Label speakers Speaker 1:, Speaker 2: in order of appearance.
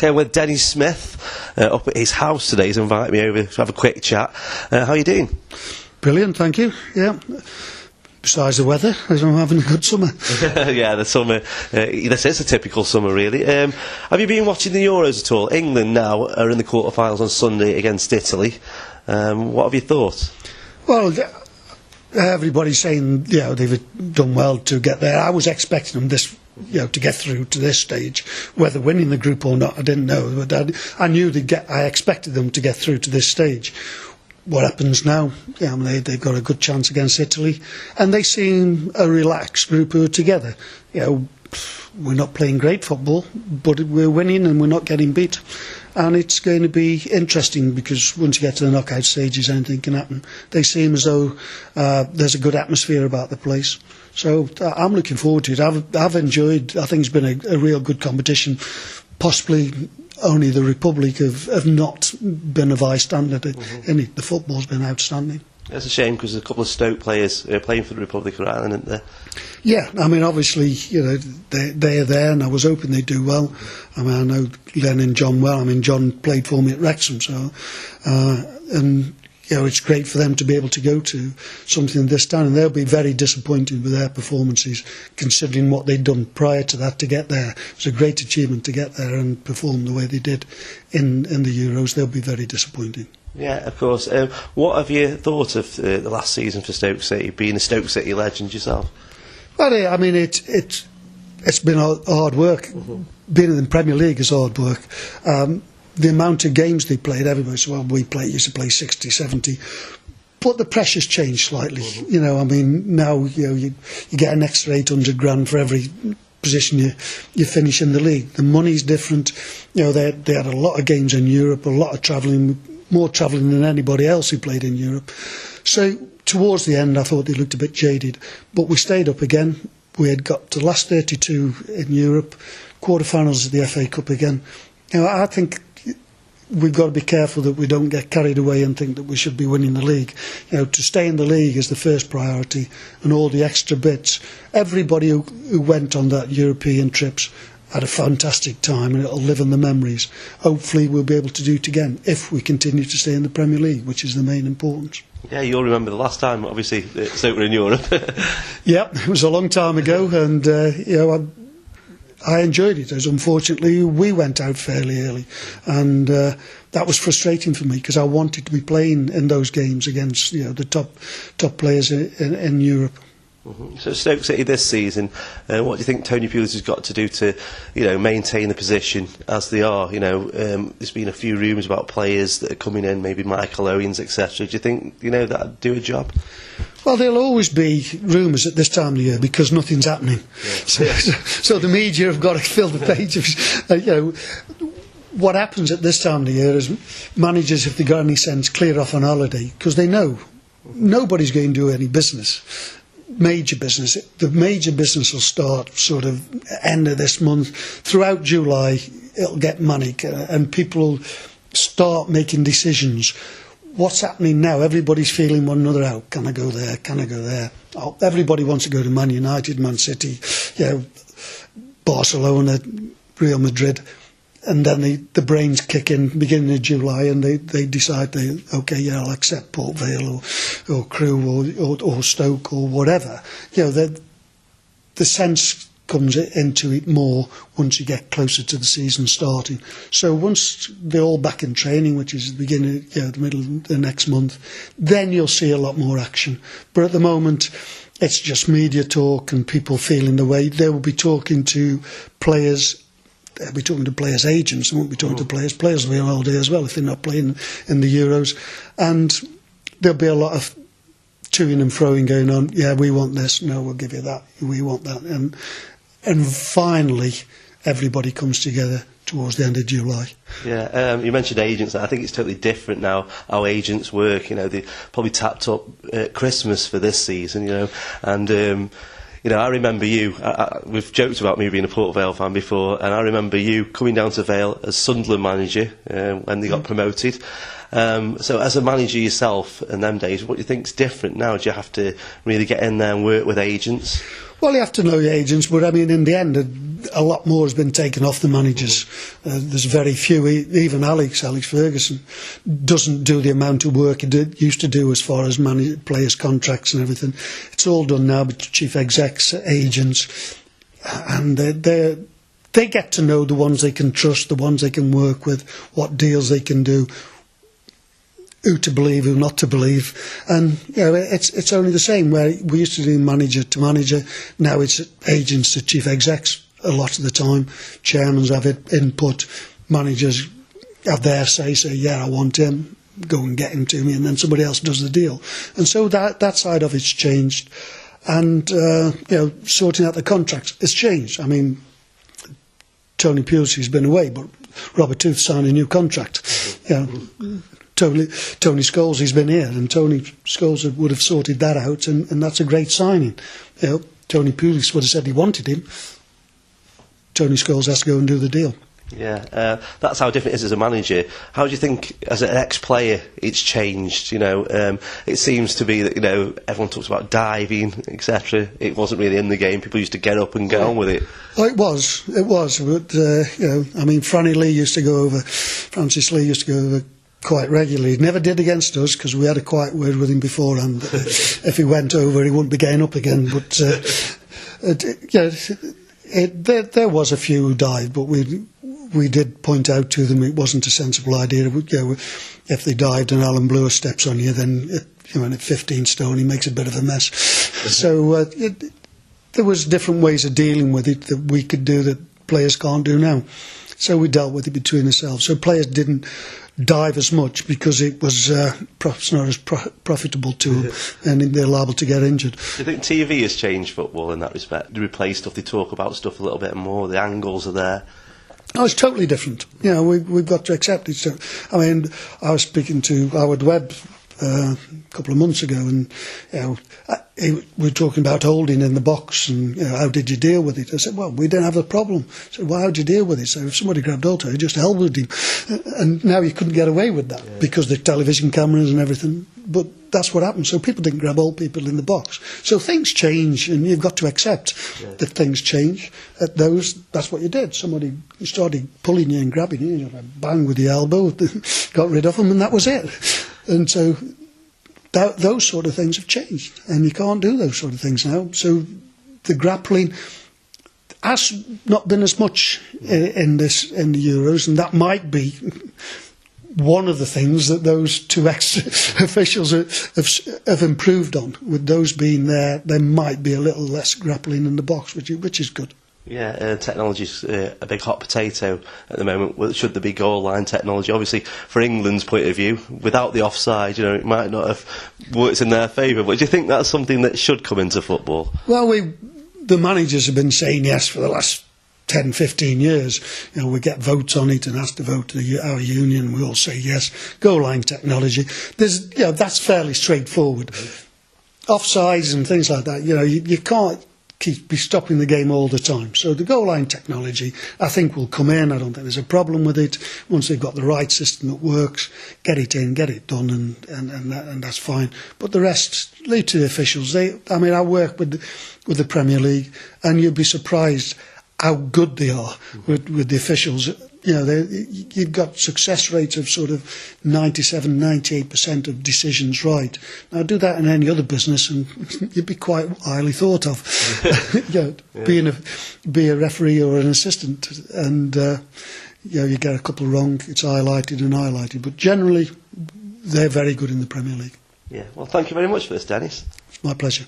Speaker 1: Okay, with Denis Smith up at his house today. He's invited me over to have a quick chat. How are you doing?
Speaker 2: Brilliant, thank you. Yeah. Besides the weather, I'm having a good summer.
Speaker 1: Yeah, the summer. This is a typical summer, really. Have you been watching the Euros at all? England now are in the quarter-finals on Sunday against Italy. What have you thought?
Speaker 2: Well, everybody's saying they've done well to get there. I was expecting them to get through to this stage. Whether winning the group or not, I didn't know, but I knew I expected them to get through to this stage. What happens now? They've got a good chance against Italy, and they seem a relaxed group who are together. We're not playing great football, but we're winning and we're not getting beat. And it's going to be interesting because once you get to the knockout stages, anything can happen. They seem as though there's a good atmosphere about the place. So I'm looking forward to it. I've enjoyed. I think it's been a real good competition. Possibly only the Republic have not been of high standard. The football's been outstanding.
Speaker 1: It's a shame because there's a couple of Stoke players playing for the Republic of Ireland, isn't there?
Speaker 2: Yeah, obviously, they are there, and I was hoping they'd do well. I know Len and John well. John played for me at Wrexham, so and it's great for them to be able to go to something this time, and they'll be very disappointed with their performances, considering what they'd done prior to that to get there. It was a great achievement to get there and perform the way they did in the Euros. They'll be very disappointed.
Speaker 1: Yeah, of course. What have you thought of the last season for Stoke City, being a Stoke City legend yourself?
Speaker 2: Well, it's been hard work. Being in the Premier League is hard work. The amount of games they played, everybody said, well, used to play 60, 70. But the pressure's changed slightly. Now you get an extra 800 grand for every position you finish in the league. The money's different. They had a lot of games in Europe, a lot of travelling, more travelling than anybody else who played in Europe. So towards the end, I thought they looked a bit jaded. But we stayed up again. We had got to the last 32 in Europe, quarter-finals of the FA Cup again. I think we've got to be careful that we don't get carried away and think that we should be winning the league. To stay in the league is the first priority, and all the extra bits. Everybody who went on that European trips had a fantastic time, and it'll live in the memories. Hopefully we'll be able to do it again if we continue to stay in the Premier League, which is the main importance.
Speaker 1: Yeah, you'll remember the last time, obviously, Stoke were in Europe.
Speaker 2: Yep, it was a long time ago, and I enjoyed it. As unfortunately we went out fairly early, and that was frustrating for me because I wanted to be playing in those games against the top players in Europe.
Speaker 1: So Stoke City this season, what do you think Tony Pulis has got to do to, maintain the position as they are? There's been a few rumours about players that are coming in, maybe Michael Owens, etc. Do you think that'd do a job?
Speaker 2: Well, there'll always be rumours at this time of the year because nothing's happening. Yeah. So the media have got to fill the pages. What happens at this time of the year is managers, if they've got any sense, clear off on holiday because they know nobody's going to do any business. Major business. The major business will start sort of end of this month. Throughout July, it'll get manic, and people will start making decisions. What's happening now? Everybody's feeling one another out. Can I go there? Can I go there? Oh, everybody wants to go to Man United, Man City, Barcelona, Real Madrid. And then the brains kick in beginning of July, and they decide I'll accept Port Vale or Crewe or Stoke or whatever. The sense comes into it more once you get closer to the season starting. So once they're all back in training, which is the beginning, the middle of the next month, then you'll see a lot more action. But at the moment, it's just media talk and people feeling the way. They will be talking to players. They'll be talking to players' agents, they won't be talking to players. Players will be on holiday as well if they're not playing in the Euros. And there'll be a lot of toing and froing going on. Yeah, we want this. No, we'll give you that. We want that. And finally, everybody comes together towards the end of July.
Speaker 1: Yeah, you mentioned agents. I think it's totally different now how agents work. They probably tapped up Christmas for this season, and... I remember you, we've joked about me being a Port Vale fan before, and I remember you coming down to Vale as Sunderland manager when they got promoted. So as a manager yourself in them days, what do you think's different now? Do you have to really get in there and work with agents?
Speaker 2: Well, you have to know your agents, but I mean, in the end, a lot more has been taken off the managers. There's very few. Even Alex Ferguson doesn't do the amount of work he used to do as far as players' contracts and everything. It's all done now by chief execs, agents, and they get to know the ones they can trust, the ones they can work with, what deals they can do, who to believe, who not to believe, and it's only the same. Where we used to do manager to manager, now it's agents to chief execs a lot of the time. Chairmen have input, managers have their say yeah, I want him, go and get him to me, and then somebody else does the deal. And so that side of it's changed, and sorting out the contracts has changed. I mean, Tony Pulisic's been away, but Robert Tooth signed a new contract. Tony Scholes, he's been here, and Tony Scholes would have sorted that out, and that's a great signing. Tony Pulis would have said he wanted him. Tony Scholes has to go and do the deal.
Speaker 1: Yeah, that's how different it is as a manager. How do you think, as an ex-player, it's changed? It seems to be that everyone talks about diving, etc. It wasn't really in the game. People used to get up and get on with it.
Speaker 2: Oh, it was. But I mean, Francis Lee used to go over quite regularly. He never did against us because we had a quiet word with him beforehand. If he went over, he wouldn't be getting up again. But there was a few who died, but we did point out to them it wasn't a sensible idea. If they dived and Alan Bloor steps on you, then at 15 stone he makes a bit of a mess. So there was different ways of dealing with it that we could do that players can't do now. So we dealt with it between ourselves. So players didn't dive as much because it was perhaps not as profitable to them, and they're liable to get injured.
Speaker 1: Do you think TV has changed football in that respect? They replay stuff, they talk about stuff a little bit more, the angles are there?
Speaker 2: Oh, it's totally different. We've got to accept it. So, I mean, I was speaking to Howard Webb a couple of months ago, and we were talking about holding in the box, and how did you deal with it? I said, well, we didn't have a problem. I said, well, how did you deal with it? So if somebody grabbed hold of it, just elbowed him, and now you couldn't get away with that because the television cameras and everything. But that's what happened. So people didn't grab old people in the box. So things change, and you've got to accept that things change. That's what you did. Somebody started pulling you and grabbing you, bang with the elbow, got rid of them, and that was it. And so those sort of things have changed, and you can't do those sort of things now. So the grappling has not been as much in the Euros, and that might be one of the things that those two ex-officials have improved on. With those being there might be a little less grappling in the box, which is good.
Speaker 1: Yeah, technology's a big hot potato at the moment. Well, should there be goal line technology? Obviously, for England's point of view, without the offside, it might not have worked in their favour. But do you think that's something that should come into football? Well,
Speaker 2: the managers have been saying yes for the last 10, 15 years. We get votes on it and ask to vote to our union. We all say yes. Goal line technology. That's fairly straightforward. Offsides and things like that. You can't be stopping the game all the time. So the goal line technology, I think, will come in. I don't think there's a problem with it. Once they've got the right system that works, get it in, get it done, and that's fine. But the rest, leave to the officials. I work with the Premier League, and you'd be surprised how good they are with the officials. You've got success rates of sort of 97, 98% of decisions right. Now, do that in any other business and you'd be quite highly thought of. Be a referee or an assistant, and you get a couple wrong, it's highlighted. But generally, they're very good in the Premier League.
Speaker 1: Yeah. Well, thank you very much for this, Denis.
Speaker 2: It's my pleasure.